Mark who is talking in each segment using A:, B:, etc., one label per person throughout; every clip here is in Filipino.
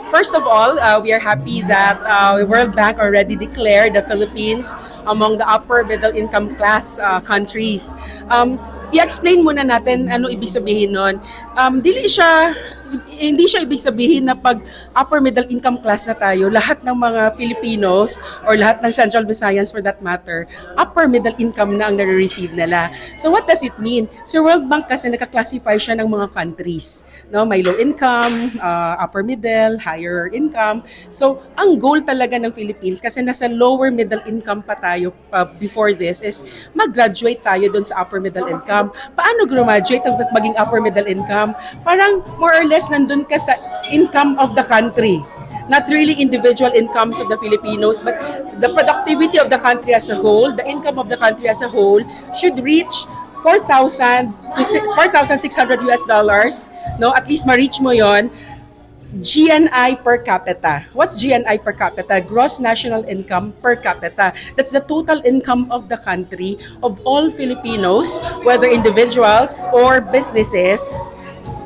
A: First of all, we are happy that World Bank already declared the Philippines among the upper middle income class countries. I-explain muna natin ano ibig sabihin nun. Hindi siya ibig sabihin na pag upper middle income class na tayo, lahat ng mga Filipinos or lahat ng Central Visayans for that matter, upper middle income na ang nare-receive nila. So what does it mean? So World Bank kasi naka-classify siya ng mga countries. No, may low income, upper middle, higher income. So ang goal talaga ng Philippines kasi nasa lower middle income pa tayo before this is mag-graduate tayo dun sa upper middle income. Paano graduate at maging upper middle income? Parang more or less nandun ka sa income of the country. Not really individual incomes of the Filipinos, but the productivity of the country as a whole, the income of the country as a whole should reach 4,000 to 4,600 US dollars. No, at least ma-reach mo yon. GNI per capita. What's GNI per capita? Gross national income per capita. That's the total income of the country, of all Filipinos, whether individuals or businesses,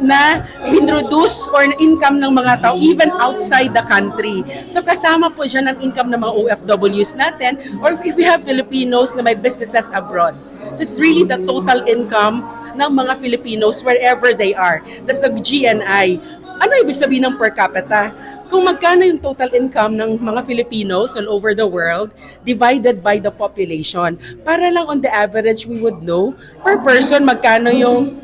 A: na introduce or income ng mga tao even outside the country. So kasama po dyan ang income ng mga OFWs natin or if we have Filipinos na may businesses abroad. So it's really the total income ng mga Filipinos wherever they are. That's the GNI. Ano ibig sabihin ng per capita? Kung magkano yung total income ng mga Filipinos all over the world divided by the population. Para lang on the average, we would know per person magkano yung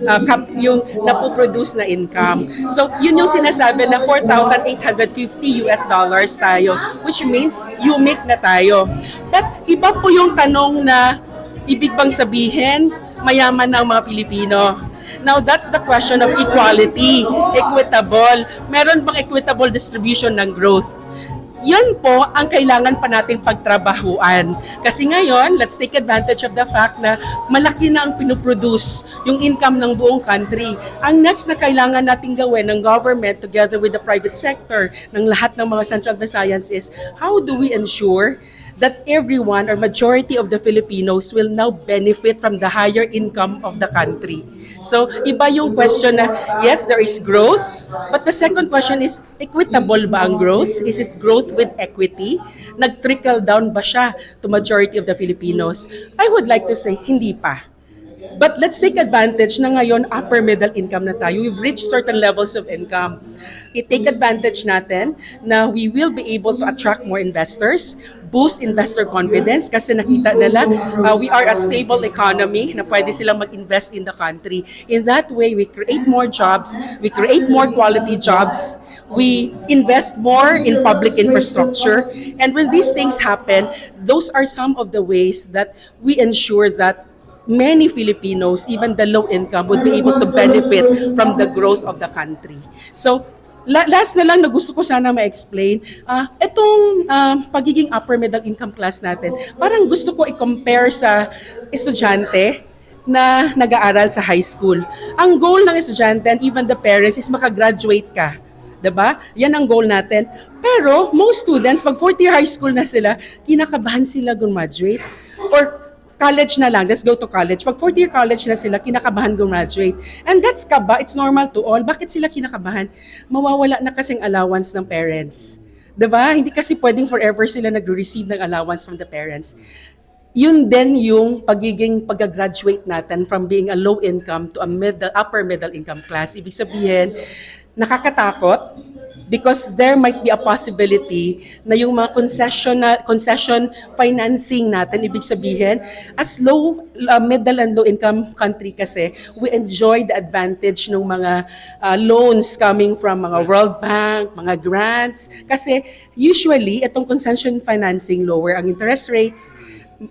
A: napoproduce na income. So, yun yung sinasabi na 4,850 US dollars tayo, which means unique na tayo. But iba po yung tanong na ibig bang sabihin mayaman na ang mga Pilipino. Now, that's the question of equality, equitable. Meron bang equitable distribution ng growth? Yan po ang kailangan pa nating pagtrabahuan. Kasi ngayon, let's take advantage of the fact na malaki na ang pinuproduce yung income ng buong country. Ang next na kailangan nating gawin ng government together with the private sector, ng lahat ng mga Central Visayans is, how do we ensure that everyone or majority of the Filipinos will now benefit from the higher income of the country. So, iba yung question na, yes, there is growth, but the second question is, equitable ba ang growth? Is it growth with equity? Nag-trickle down ba siya to majority of the Filipinos? I would like to say, hindi pa. But let's take advantage na ngayon upper middle income na tayo. We've reached certain levels of income. I-take advantage natin na we will be able to attract more investors, boost investor confidence kasi nakita nila we are a stable economy na pwede silang mag-invest in the country. In that way, we create more jobs, we create more quality jobs, we invest more in public infrastructure, and when these things happen, those are some of the ways that we ensure that many Filipinos, even the low income, would be able to benefit from the growth of the country. So, last na lang na gusto ko sana ma-explain, itong pagiging upper middle income class natin, parang gusto ko i-compare sa estudyante na nag-aaral sa high school. Ang goal ng estudyante and even the parents is makagraduate ka. Diba? Yan ang goal natin. Pero most students, pag fourth year high school na sila, kinakabahan sila graduate. Or college na lang, let's go to college. Pag fourth year college na sila, kinakabahan graduate. And that's kaba, it's normal to all. Bakit sila kinakabahan? Mawawala na kasing allowance ng parents. Diba? Hindi kasi pwedeng forever sila nag-receive ng allowance from the parents. Yun din yung pag-graduate natin from being a low income to a upper middle income class. Ibig sabihin, nakakatakot because there might be a possibility na yung mga concession financing natin, ibig sabihin, as middle and low income country kasi, we enjoy the advantage ng mga loans coming from mga World Bank, mga grants. Kasi usually, itong concession financing, lower ang interest rates,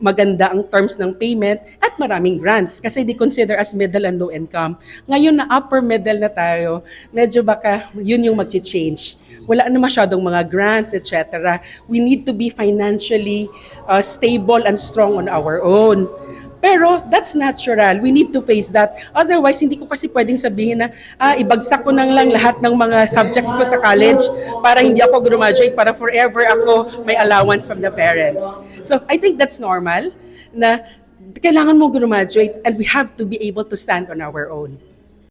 A: maganda ang terms ng payment at maraming grants kasi di consider as middle and low income. Ngayon na upper middle na tayo, medyo baka yun yung mag-change. Wala na masyadong mga grants, etc. We need to be financially stable and strong on our own. Pero that's natural. We need to face that. Otherwise, hindi ko kasi pwedeng sabihin na ibagsak ko nang lang lahat ng mga subjects ko sa college para hindi ako graduate, para forever ako may allowance from the parents. So I think that's normal na kailangan mo graduate and we have to be able to stand on our own.